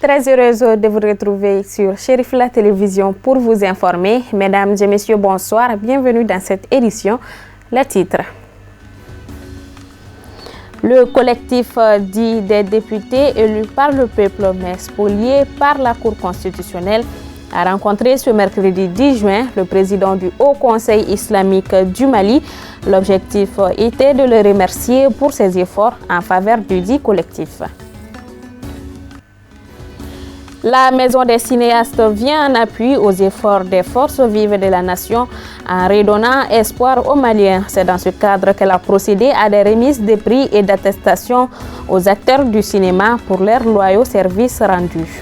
Très heureuse de vous retrouver sur Chérif la télévision pour vous informer. Mesdames et messieurs, bonsoir. Bienvenue dans cette édition. Le titre. Le collectif dit des députés élus par le peuple mais spoliés par la Cour constitutionnelle a rencontré ce mercredi 10 juin le président du Haut Conseil islamique du Mali. L'objectif était de le remercier pour ses efforts en faveur du dit collectif. La Maison des cinéastes vient en appui aux efforts des forces vives de la nation en redonnant espoir aux Maliens. C'est dans ce cadre qu'elle a procédé à des remises de prix et d'attestations aux acteurs du cinéma pour leurs loyaux services rendus.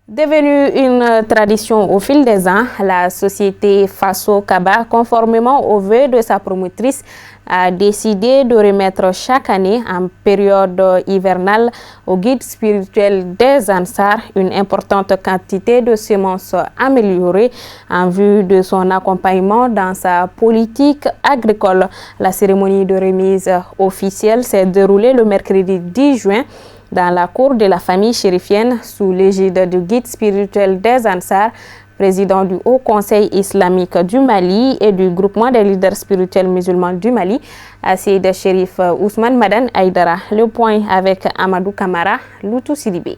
Devenue une tradition au fil des ans, la société Faso Kaba, conformément aux vœux de sa promotrice, a décidé de remettre chaque année en période hivernale au guide spirituel des Ansar une importante quantité de semences améliorées en vue de son accompagnement dans sa politique agricole. La cérémonie de remise officielle s'est déroulée le mercredi 10 juin dans la cour de la famille chérifienne sous l'égide du guide spirituel des Ansar, président du Haut Conseil islamique du Mali et du groupement des leaders spirituels musulmans du Mali, Assid Chérif Ousmane Madan Aïdara. Le point avec Amadou Kamara, Loutou Sidibé.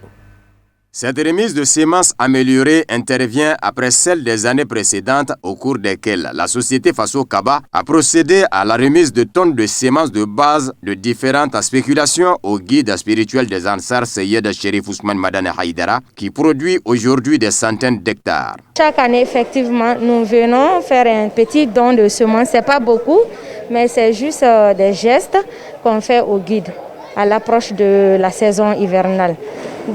Cette remise de semences améliorées intervient après celle des années précédentes au cours desquelles la société Faso Kaba a procédé à la remise de tonnes de semences de base de différentes spéculations au guide spirituel des Ansar Seyed Chérif Ousmane Madane Haïdara qui produit aujourd'hui des centaines d'hectares. Chaque année, effectivement, nous venons faire un petit don de semences. Ce n'est pas beaucoup, mais c'est juste des gestes qu'on fait au guide à l'approche de la saison hivernale.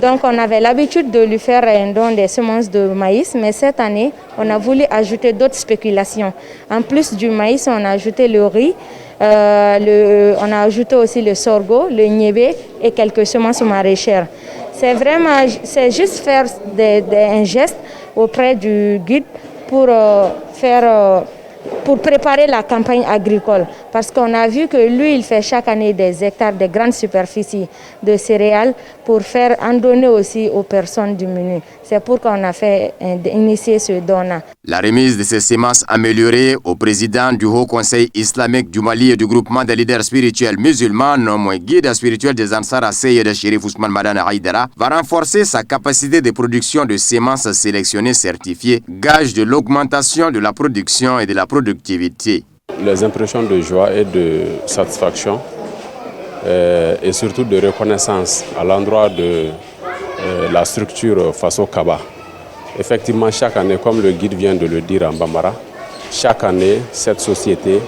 Donc on avait l'habitude de lui faire un don des semences de maïs, mais cette année, on a voulu ajouter d'autres spéculations. En plus du maïs, on a ajouté le riz, on a ajouté aussi le sorgho, le niébé et quelques semences maraîchères. C'est juste faire un geste auprès du guide pour préparer la campagne agricole. Parce qu'on a vu que lui, il fait chaque année des hectares de grandes superficies de céréales pour faire en donner aussi aux personnes diminuées. C'est pourquoi on a fait initier ce don-là. La remise de ces semences améliorées au président du Haut Conseil islamique du Mali et du groupement des leaders spirituels musulmans, nommé guide spirituel des Ansar Seyed Chérif Ousmane Madane Haïdara, va renforcer sa capacité de production de semences sélectionnées certifiées, gage de l'augmentation de la production et de la productivité. Les impressions de joie et de satisfaction et surtout de reconnaissance à l'endroit de la structure Faso Kaba. Effectivement, chaque année, comme le guide vient de le dire en Bambara, chaque année, cette société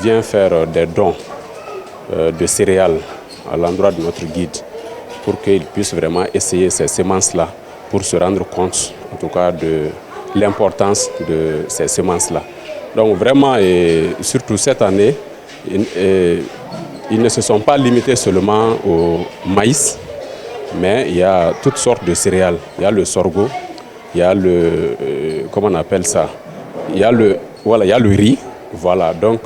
vient faire des dons de céréales à l'endroit de notre guide pour qu'il puisse vraiment essayer ces semences-là pour se rendre compte, en tout cas, de l'importance de ces semences-là. Donc vraiment, et surtout cette année, ils ne se sont pas limités seulement au maïs, mais il y a toutes sortes de céréales. Il y a le sorgho, il y a le, comment on appelle ça, il y a le riz, voilà. Donc,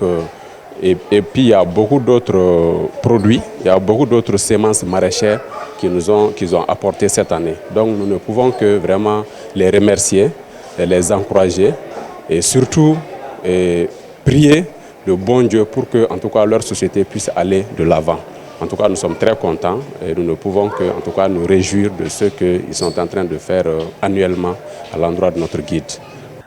et puis il y a beaucoup d'autres produits, il y a beaucoup d'autres semences maraîchères qu'ils ont apportées cette année. Donc nous ne pouvons que vraiment les remercier et les encourager et surtout prier le bon Dieu pour que, en tout cas, leur société puisse aller de l'avant. En tout cas, nous sommes très contents et nous ne pouvons que, en tout cas, nous réjouir de ce qu'ils sont en train de faire annuellement à l'endroit de notre guide.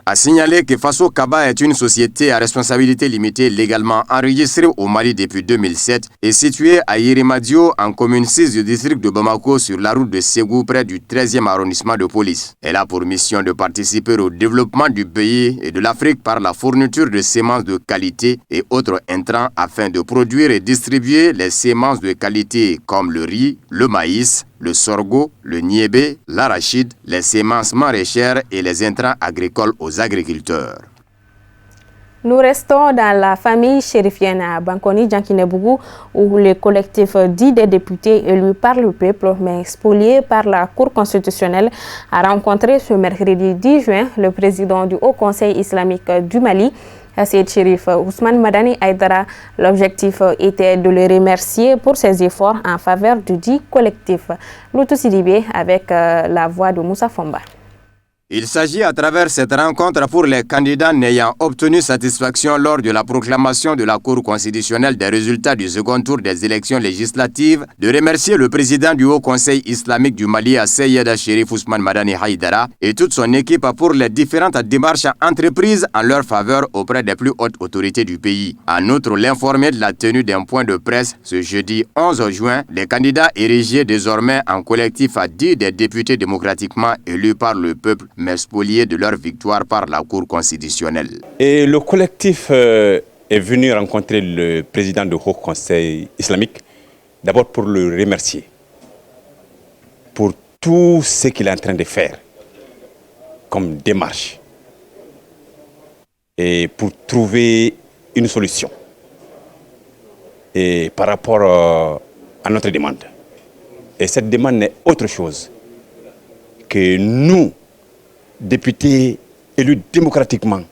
A signaler que Faso Kaba est une société à responsabilité limitée légalement enregistrée au Mali depuis 2007 et située à Yerimadio en commune 6 du district de Bamako sur la route de Ségou près du 13e arrondissement de police. Elle a pour mission de participer au développement du pays et de l'Afrique par la fourniture de semences de qualité et autres intrants afin de produire et distribuer les semences de qualité comme le riz, le maïs, le sorgho, le niébé, l'arachide, les semences maraîchères et les intrants agricoles aux agriculteurs. Nous restons dans la famille chérifienne à Bankoni Djankinebougou où le collectif dit des députés élus par le peuple mais spoliés par la Cour constitutionnelle a rencontré ce mercredi 10 juin le président du Haut Conseil islamique du Mali, Hassid Chérif Ousmane Madani Aïdara. L'objectif était de le remercier pour ses efforts en faveur du dit collectif. Loutou Sidibé avec la voix de Moussa Fomba. Il s'agit à travers cette rencontre pour les candidats n'ayant obtenu satisfaction lors de la proclamation de la Cour constitutionnelle des résultats du second tour des élections législatives de remercier le président du Haut Conseil islamique du Mali, Seyed Chérif Ousmane Madani Haïdara, et toute son équipe pour les différentes démarches entreprises en leur faveur auprès des plus hautes autorités du pays. En outre, l'informer de la tenue d'un point de presse ce jeudi 11 juin, les candidats érigés désormais en collectif à 10 des députés démocratiquement élus par le peuple, mais spoliés de leur victoire par la Cour constitutionnelle. Et le collectif est venu rencontrer le président du Haut Conseil islamique, d'abord pour le remercier pour tout ce qu'il est en train de faire comme démarche et pour trouver une solution et par rapport à notre demande. Et cette demande n'est autre chose que nous, députés élus démocratiquement,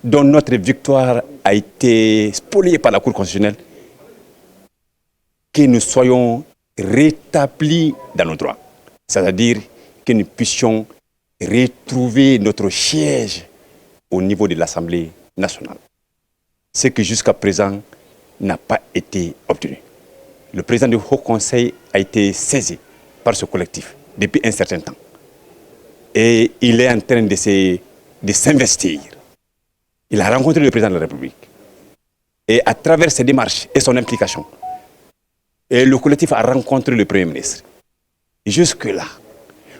dont notre victoire a été spoliée par la Cour constitutionnelle, que nous soyons rétablis dans nos droits. C'est-à-dire que nous puissions retrouver notre siège au niveau de l'Assemblée nationale. Ce qui jusqu'à présent n'a pas été obtenu. Le président du Haut Conseil a été saisi par ce collectif depuis un certain temps. Et il est en train de s'investir. Il a rencontré le président de la République. Et à travers ses démarches et son implication, et le collectif a rencontré le Premier ministre. Jusque-là,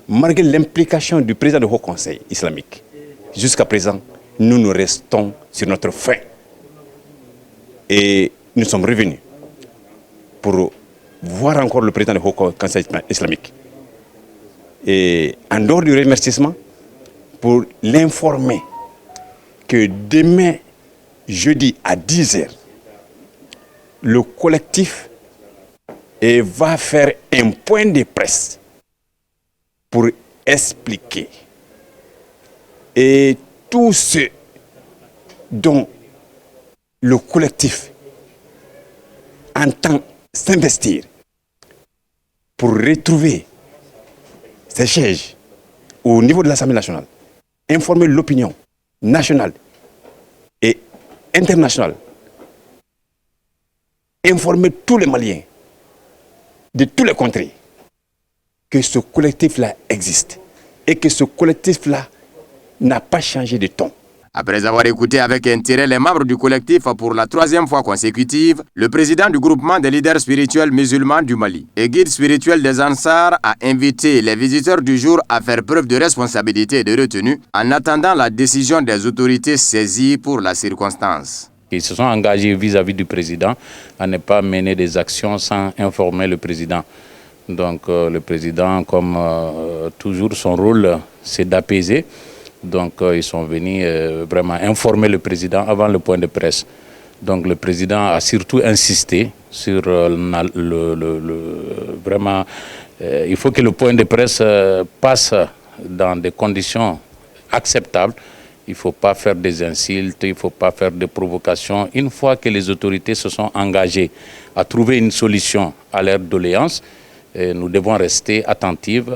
malgré l'implication du président du Haut Conseil islamique, jusqu'à présent, nous restons sur notre faim. Et nous sommes revenus pour voir encore le président du Haut Conseil islamique. Et en dehors du remerciement, pour l'informer que demain, jeudi à 10h, le collectif va faire un point de presse pour expliquer et tout ce dont le collectif entend s'investir pour retrouver ces sièges au niveau de l'Assemblée nationale, informer l'opinion nationale et internationale, informer tous les Maliens de tous les contrées que ce collectif-là existe et que ce collectif-là n'a pas changé de ton. Après avoir écouté avec intérêt les membres du collectif pour la 3e fois consécutive, le président du groupement des leaders spirituels musulmans du Mali et guide spirituel des Ansar a invité les visiteurs du jour à faire preuve de responsabilité et de retenue en attendant la décision des autorités saisies pour la circonstance. Ils se sont engagés vis-à-vis du président à ne pas mener des actions sans informer le président. Donc le président, comme toujours, son rôle, c'est d'apaiser. Donc ils sont venus vraiment informer le président avant le point de presse. Donc le président a surtout insisté sur vraiment, il faut que le point de presse passe dans des conditions acceptables. Il ne faut pas faire des insultes, il ne faut pas faire de provocations. Une fois que les autorités se sont engagées à trouver une solution à leurs doléances, nous devons rester attentifs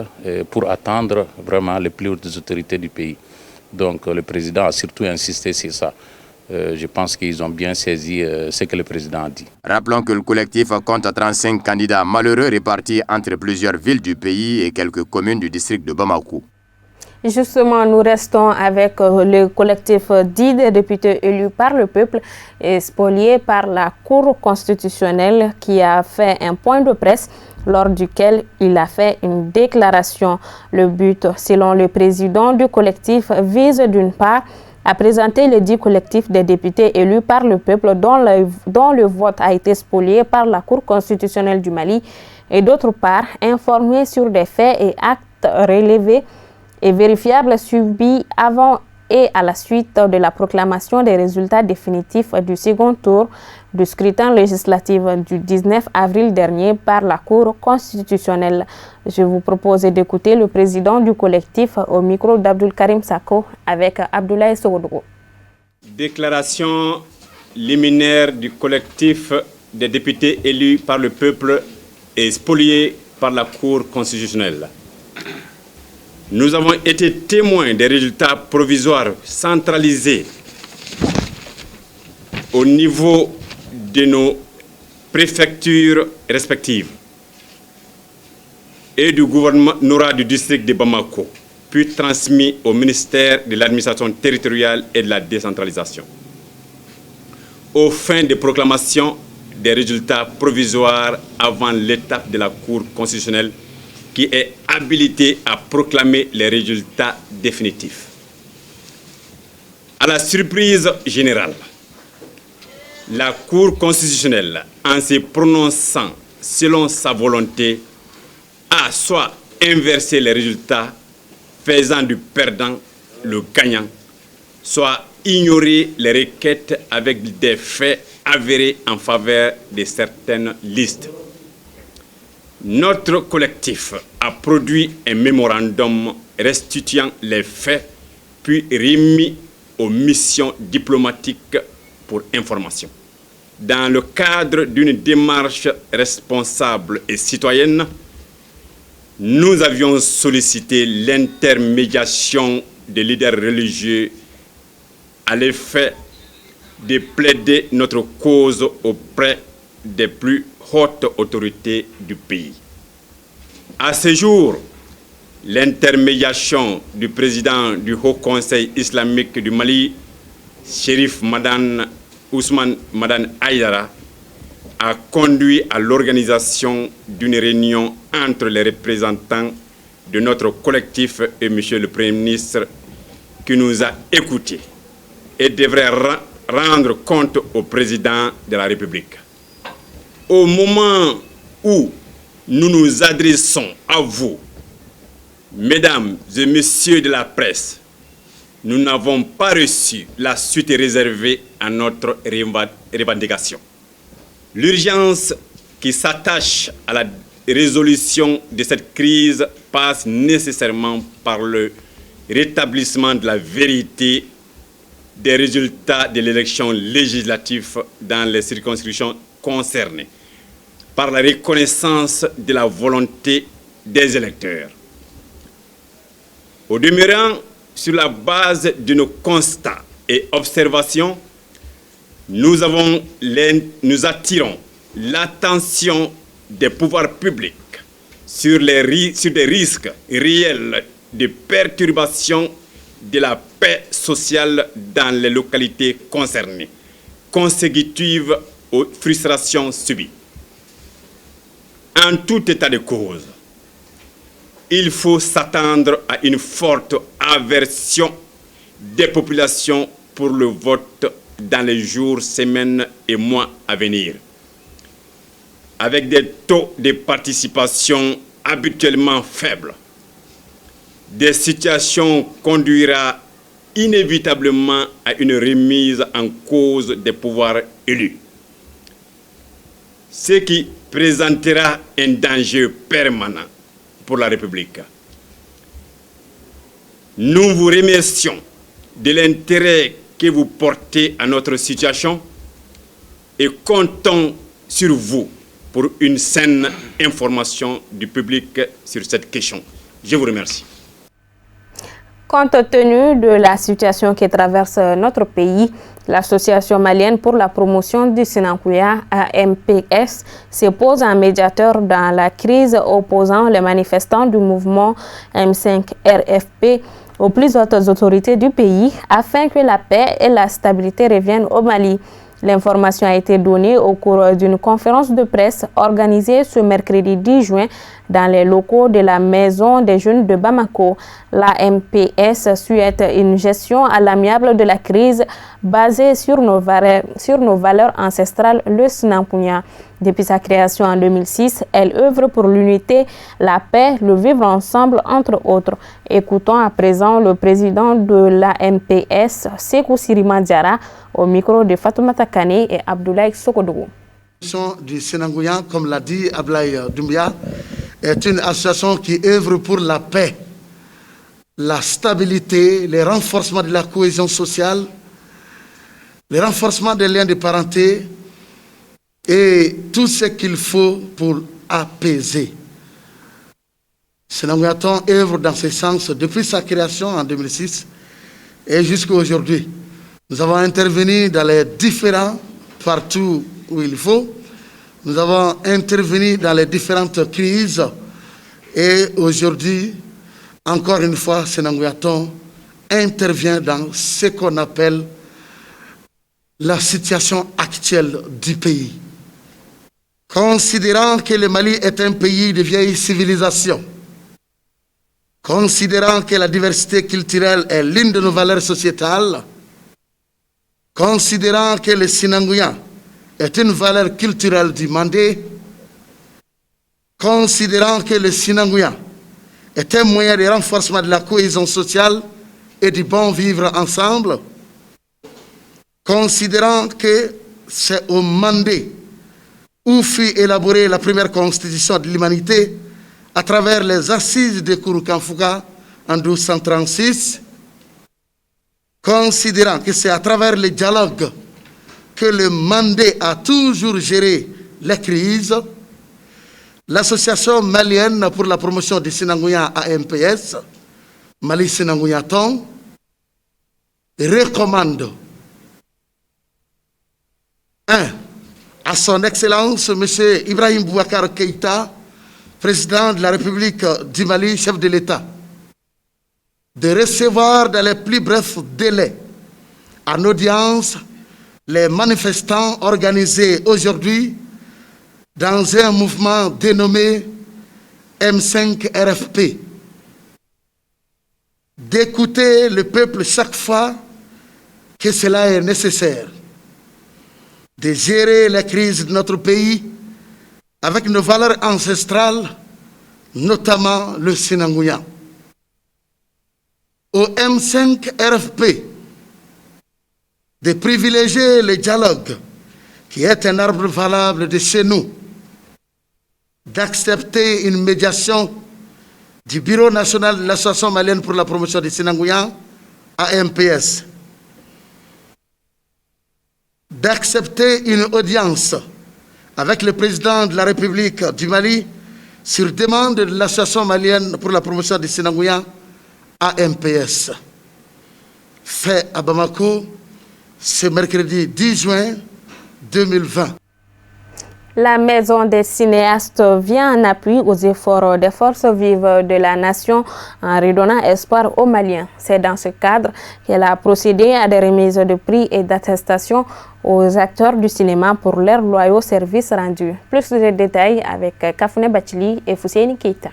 pour attendre vraiment les plus hautes autorités du pays. Donc le président a surtout insisté sur ça. Je pense qu'ils ont bien saisi ce que le président a dit. Rappelons que le collectif compte 35 candidats malheureux répartis entre plusieurs villes du pays et quelques communes du district de Bamako. Justement, nous restons avec le collectif dit des députés élus par le peuple et spoliés par la Cour constitutionnelle qui a fait un point de presse lors duquel il a fait une déclaration. Le but, selon le président du collectif, vise d'une part à présenter le dit collectif des députés élus par le peuple dont le vote a été spolié par la Cour constitutionnelle du Mali et d'autre part informer sur des faits et actes relevés et vérifiables subis avant et à la suite de la proclamation des résultats définitifs du second tour du scrutin législatif du 19 avril dernier par la Cour constitutionnelle. Je vous propose d'écouter le président du collectif au micro d'Abdul Karim Sako avec Abdoulaye Sogodogo. Déclaration liminaire du collectif des députés élus par le peuple et spoliés par la Cour constitutionnelle. Nous avons été témoins des résultats provisoires centralisés au niveau de nos préfectures respectives et du gouvernorat du district de Bamako, puis transmis au ministère de l'administration territoriale et de la décentralisation, aux fins de proclamation des résultats provisoires avant l'étape de la Cour constitutionnelle qui est habilitée à proclamer les résultats définitifs. À la surprise générale, la Cour constitutionnelle, en se prononçant selon sa volonté, a soit inversé les résultats, faisant du perdant le gagnant, soit ignoré les requêtes avec des faits avérés en faveur de certaines listes. Notre collectif a produit un mémorandum restituant les faits, puis remis aux missions diplomatiques pour information. Dans le cadre d'une démarche responsable et citoyenne, nous avions sollicité l'intermédiation des leaders religieux à l'effet de plaider notre cause auprès des plus hautes autorités du pays. À ce jour, l'intermédiation du président du Haut Conseil islamique du Mali, Chérif Madane Ousmane Madane Aïdara, a conduit à l'organisation d'une réunion entre les représentants de notre collectif et M. le Premier ministre qui nous a écoutés et devrait rendre compte au président de la République. Au moment où nous nous adressons à vous, mesdames et messieurs de la presse, nous n'avons pas reçu la suite réservée à notre revendication. L'urgence qui s'attache à la résolution de cette crise passe nécessairement par le rétablissement de la vérité des résultats de l'élection législative dans les circonscriptions concernées, par la reconnaissance de la volonté des électeurs. Au demeurant, sur la base de nos constats et observations, nous attirons l'attention des pouvoirs publics sur des risques réels de perturbation de la paix sociale dans les localités concernées, consécutives aux frustrations subies. En tout état de cause, il faut s'attendre à une forte aversion des populations pour le vote dans les jours, semaines et mois à venir, avec des taux de participation habituellement faibles. Des situations conduira inévitablement à une remise en cause des pouvoirs élus, ce qui présentera un danger permanent pour la République. Nous vous remercions de l'intérêt que vous portez à notre situation et comptons sur vous pour une saine information du public sur cette question. Je vous remercie. Compte tenu de la situation qui traverse notre pays, l'Association malienne pour la promotion du Sénancoua, AMPS, se pose en médiateur dans la crise opposant les manifestants du mouvement M5-RFP aux plus hautes autorités du pays afin que la paix et la stabilité reviennent au Mali. L'information a été donnée au cours d'une conférence de presse organisée ce mercredi 10 juin dans les locaux de la Maison des Jeunes de Bamako. La MPS souhaite une gestion à l'amiable de la crise basée sur nos valeurs ancestrales, le Sénancoua. Depuis sa création en 2006, elle œuvre pour l'unité, la paix, le vivre ensemble, entre autres. Écoutons à présent le président de la MPS, Sékou Sirima Diarra, au micro de Fatoumata Kane et Abdoulaye Sokodougou. L'association du Sénancoua, comme l'a dit Abdoulaye Doumbia, est une association qui œuvre pour la paix, la stabilité, le renforcement de la cohésion sociale le renforcement des liens de parenté et tout ce qu'il faut pour apaiser. Senanguyaton œuvre dans ce sens depuis sa création en 2006 et jusqu'à aujourd'hui. Nous avons intervenu dans les différents partout où il faut. Nous avons intervenu dans les différentes crises et aujourd'hui, encore une fois, Senanguyaton intervient dans ce qu'on appelle la situation actuelle du pays. Considérant que le Mali est un pays de vieille civilisation, considérant que la diversité culturelle est l'une de nos valeurs sociétales, considérant que le Sinanguya est une valeur culturelle du Mandé, considérant que le Sinanguya est un moyen de renforcement de la cohésion sociale et du bon vivre ensemble, considérant que c'est au Mandé où fut élaborée la première constitution de l'humanité à travers les assises de Kouroukanfouka en 1236, considérant que c'est à travers le dialogue que le Mandé a toujours géré les crises, l'association malienne pour la promotion du Sinanguya AMPS, Mali Senanguyaton, recommande à son Excellence M. Ibrahim Boubacar Keïta, président de la République du Mali, chef de l'État, de recevoir dans les plus brefs délais en audience les manifestants organisés aujourd'hui dans un mouvement dénommé M5 RFP, d'écouter le peuple chaque fois que cela est nécessaire, de gérer les crises de notre pays avec nos valeurs ancestrales, notamment le Sinanguya. Au M5 RFP, de privilégier le dialogue, qui est un arbre valable de chez nous, d'accepter une médiation du Bureau national de l'Association malienne pour la promotion du Sinanguya, AMPS, d'accepter une audience avec le président de la République du Mali sur demande de l'Association malienne pour la promotion du Sinanguya, AMPS, fait à Bamako ce mercredi 10 juin 2020. La Maison des cinéastes vient en appui aux efforts des forces vives de la nation en redonnant espoir aux Maliens. C'est dans ce cadre qu'elle a procédé à des remises de prix et d'attestations aux acteurs du cinéma pour leurs loyaux services rendus. Plus de détails avec Kafoune Bachili et Fousseini Keita.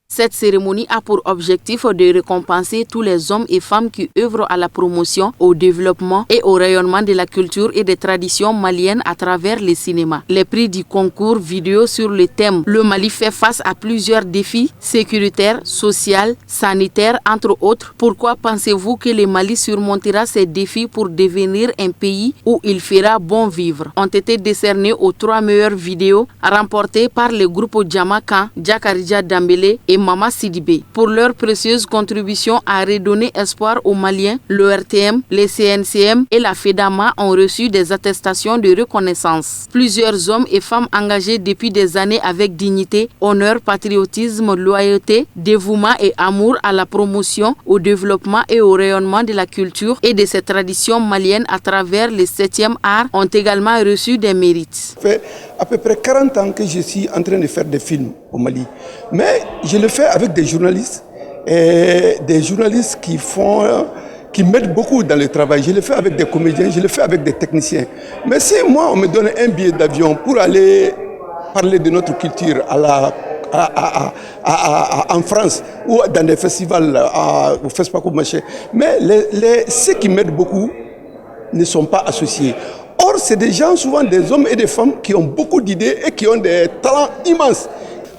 Cette cérémonie a pour objectif de récompenser tous les hommes et femmes qui œuvrent à la promotion, au développement et au rayonnement de la culture et des traditions maliennes à travers les cinémas. Les prix du concours vidéo sur le thème « Le Mali fait face à plusieurs défis sécuritaires, sociaux, sanitaires, entre autres. Pourquoi pensez-vous que le Mali surmontera ces défis pour devenir un pays où il fera bon vivre ?» ont été décernés aux 3 meilleures vidéos remportées par le groupe Djamakan, Djakarija Dambélé et Mama Sidibé. Pour leur précieuse contribution à redonner espoir aux Maliens, le RTM, les CNCM et la FEDAMA ont reçu des attestations de reconnaissance. Plusieurs hommes et femmes engagés depuis des années avec dignité, honneur, patriotisme, loyauté, dévouement et amour à la promotion, au développement et au rayonnement de la culture et de ces traditions maliennes à travers le 7e art ont également reçu des mérites. Ça fait à peu près 40 ans que je suis en train de faire des films au Mali. Mais je le fais avec des journalistes et des journalistes qui m'aident beaucoup dans le travail. Je le fais avec des comédiens, je le fais avec des techniciens. Mais si moi on me donne un billet d'avion pour aller parler de notre culture en France ou dans des festivals au FESPACO machin, mais ceux qui m'aident beaucoup ne sont pas associés. Or, c'est des gens, souvent des hommes et des femmes qui ont beaucoup d'idées et qui ont des talents immenses.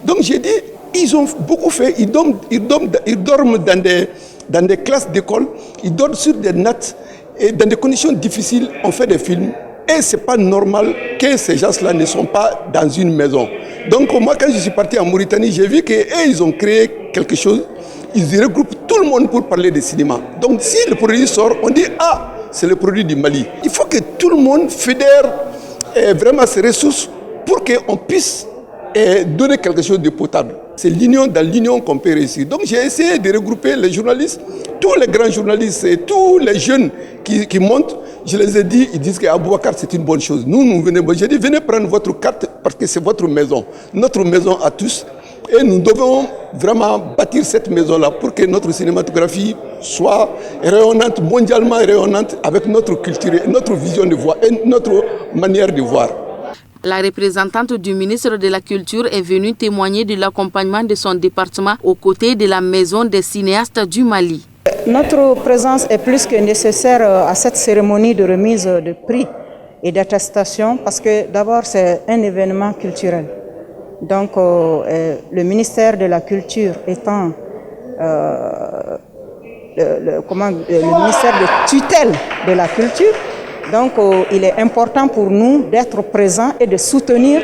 Donc j'ai dit, ils ont beaucoup fait, ils dorment dans des classes d'école, ils dorment sur des nattes et dans des conditions difficiles, on fait des films. Et ce n'est pas normal que ces gens-là ne sont pas dans une maison. Donc moi, quand je suis parti en Mauritanie, j'ai vu qu'ils ont créé quelque chose. Ils regroupent tout le monde pour parler de cinéma. Donc si le produit sort, on dit « Ah, c'est le produit du Mali. Il faut que tout le monde fédère vraiment ses ressources pour qu'on puisse donner quelque chose de potable. C'est dans l'union qu'on peut réussir. Donc j'ai essayé de regrouper les journalistes, tous les grands journalistes et tous les jeunes qui montent. Je les ai dit, ils disent qu'Aboubacar c'est une bonne chose. J'ai dit venez prendre votre carte parce que c'est votre maison, notre maison à tous. Et nous devons vraiment bâtir cette maison-là pour que notre cinématographie soit rayonnante, mondialement rayonnante, avec notre culture, notre vision de voir et notre manière de voir. La représentante du ministre de la Culture est venue témoigner de l'accompagnement de son département aux côtés de la Maison des cinéastes du Mali. Notre présence est plus que nécessaire à cette cérémonie de remise de prix et d'attestation parce que d'abord c'est un événement culturel. Donc le ministère de la Culture étant le ministère de tutelle de la culture, donc il est important pour nous d'être présents et de soutenir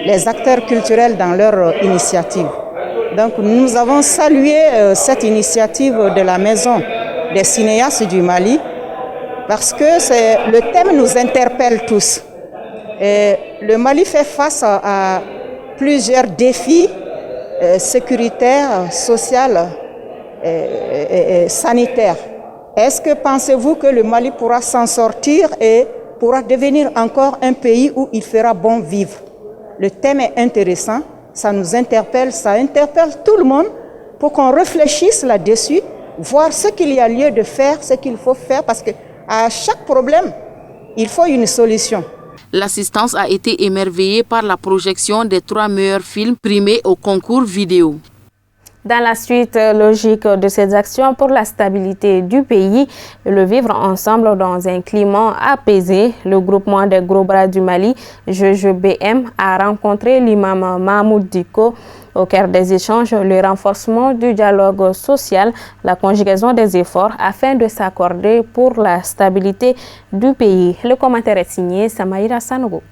les acteurs culturels dans leur initiative. Donc nous avons salué cette initiative de la Maison des cinéastes du Mali parce que le thème nous interpelle tous. Et le Mali fait face à plusieurs défis sécuritaires, sociaux et sanitaires. Est-ce que pensez-vous que le Mali pourra s'en sortir et pourra devenir encore un pays où il fera bon vivre? Le thème est intéressant, ça nous interpelle, ça interpelle tout le monde pour qu'on réfléchisse là-dessus, voir ce qu'il y a lieu de faire, ce qu'il faut faire, parce qu'à chaque problème, il faut une solution. L'assistance a été émerveillée par la projection des 3 meilleurs films primés au concours vidéo. Dans la suite logique de ces actions pour la stabilité du pays, le vivre ensemble dans un climat apaisé, le groupement des Gros Bras du Mali, GGBM, a rencontré l'imam Mahmoud Dicko. Au cœur des échanges, le renforcement du dialogue social, la conjugaison des efforts afin de s'accorder pour la stabilité du pays. Le commentaire est signé Samaïra Sanogo.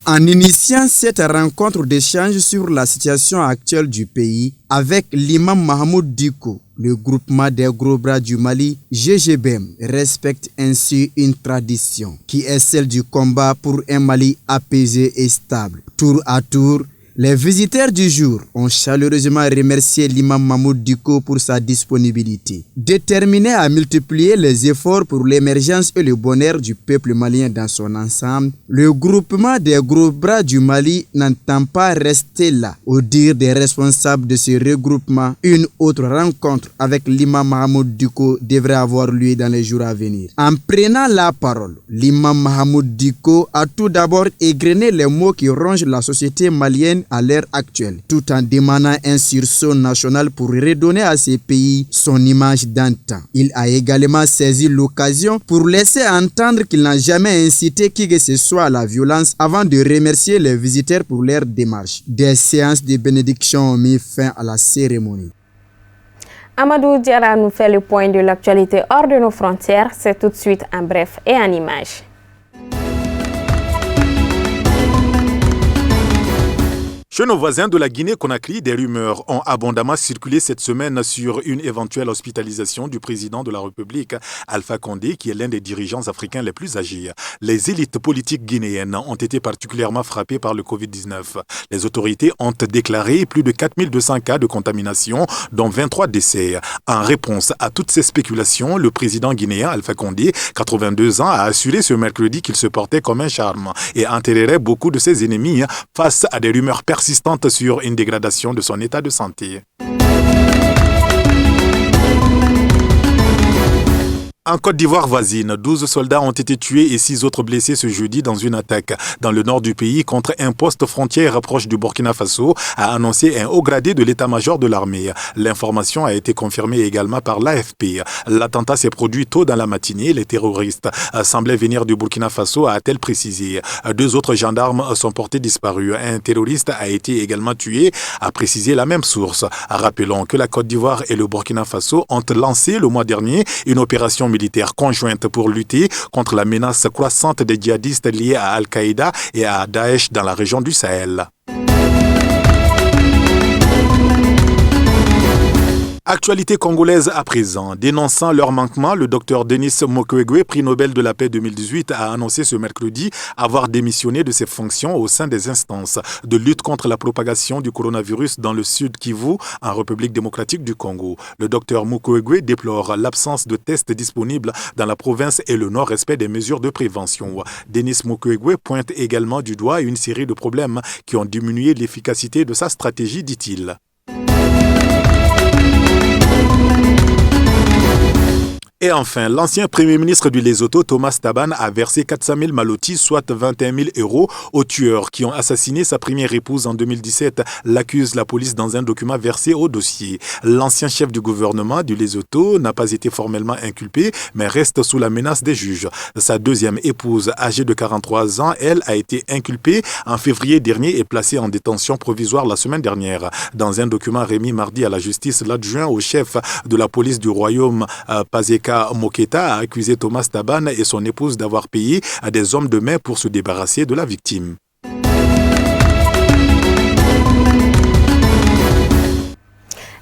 En initiant cette rencontre d'échange sur la situation actuelle du pays avec l'imam Mahmoud Dicko, le groupement des Gros Bras du Mali, GGBM, respecte ainsi une tradition qui est celle du combat pour un Mali apaisé et stable. Tour à tour, les visiteurs du jour ont chaleureusement remercié l'imam Mahmoud Dicko pour sa disponibilité. Déterminé à multiplier les efforts pour l'émergence et le bonheur du peuple malien dans son ensemble, le groupement des Gros Bras du Mali n'entend pas rester là. Au dire des responsables de ce regroupement, une autre rencontre avec l'imam Mahmoud Dicko devrait avoir lieu dans les jours à venir. En prenant la parole, l'imam Mahmoud Dicko a tout d'abord égrené les mots qui rongent la société malienne à l'heure actuelle, tout en demandant un sursaut national pour redonner à ces pays son image d'antan. Il a également saisi l'occasion pour laisser entendre qu'il n'a jamais incité qui que ce soit à la violence avant de remercier les visiteurs pour leur démarche. Des séances de bénédiction ont mis fin à la cérémonie. Amadou Diarra nous fait le point de l'actualité hors de nos frontières. C'est tout de suite en bref et en images. Chez nos voisins de la Guinée-Conakry, des rumeurs ont abondamment circulé cette semaine sur une éventuelle hospitalisation du président de la République, Alpha Condé, qui est l'un des dirigeants africains les plus âgés. Les élites politiques guinéennes ont été particulièrement frappées par le Covid-19. Les autorités ont déclaré plus de 4200 cas de contamination, dont 23 décès. En réponse à toutes ces spéculations, le président guinéen Alpha Condé, 82 ans, a assuré ce mercredi qu'il se portait comme un charme et enterrerait beaucoup de ses ennemis face à des rumeurs persistantes sur une dégradation de son état de santé. En Côte d'Ivoire voisine, 12 soldats ont été tués et 6 autres blessés ce jeudi dans une attaque dans le nord du pays contre un poste frontière proche du Burkina Faso, a annoncé un haut gradé de l'état-major de l'armée. L'information a été confirmée également par l'AFP. L'attentat s'est produit tôt dans la matinée. Les terroristes semblaient venir du Burkina Faso, a-t-elle précisé. 2 autres gendarmes sont portés disparus. Un terroriste a été également tué, a précisé la même source. Rappelons que la Côte d'Ivoire et le Burkina Faso ont lancé le mois dernier une opération militaire conjointe pour lutter contre la menace croissante des djihadistes liés à Al-Qaïda et à Daesh dans la région du Sahel. Actualité congolaise à présent. Dénonçant leur manquement, le docteur Denis Mukwege, prix Nobel de la paix 2018, a annoncé ce mercredi avoir démissionné de ses fonctions au sein des instances de lutte contre la propagation du coronavirus dans le sud Kivu, en République démocratique du Congo. Le docteur Mukwege déplore l'absence de tests disponibles dans la province et le non-respect des mesures de prévention. Denis Mukwege pointe également du doigt une série de problèmes qui ont diminué l'efficacité de sa stratégie, dit-il. Et enfin, l'ancien premier ministre du Lesotho, Thomas Thabane, a versé 400 000 malotis, soit 21 000 euros, aux tueurs qui ont assassiné sa première épouse en 2017, l'accuse la police dans un document versé au dossier. L'ancien chef du gouvernement du Lesotho n'a pas été formellement inculpé, mais reste sous la menace des juges. Sa deuxième épouse, âgée de 43 ans, elle, a été inculpée en février dernier et placée en détention provisoire la semaine dernière. Dans un document remis mardi à la justice, l'adjoint au chef de la police du royaume, Pazeka Moketa, a accusé Thomas Thabane et son épouse d'avoir payé à des hommes de main pour se débarrasser de la victime.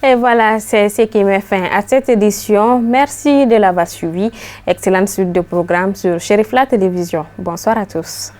Et voilà, c'est ce qui met fin à cette édition. Merci de l'avoir suivi. Excellente suite de programmes sur Cherifla Télévision. Bonsoir à tous.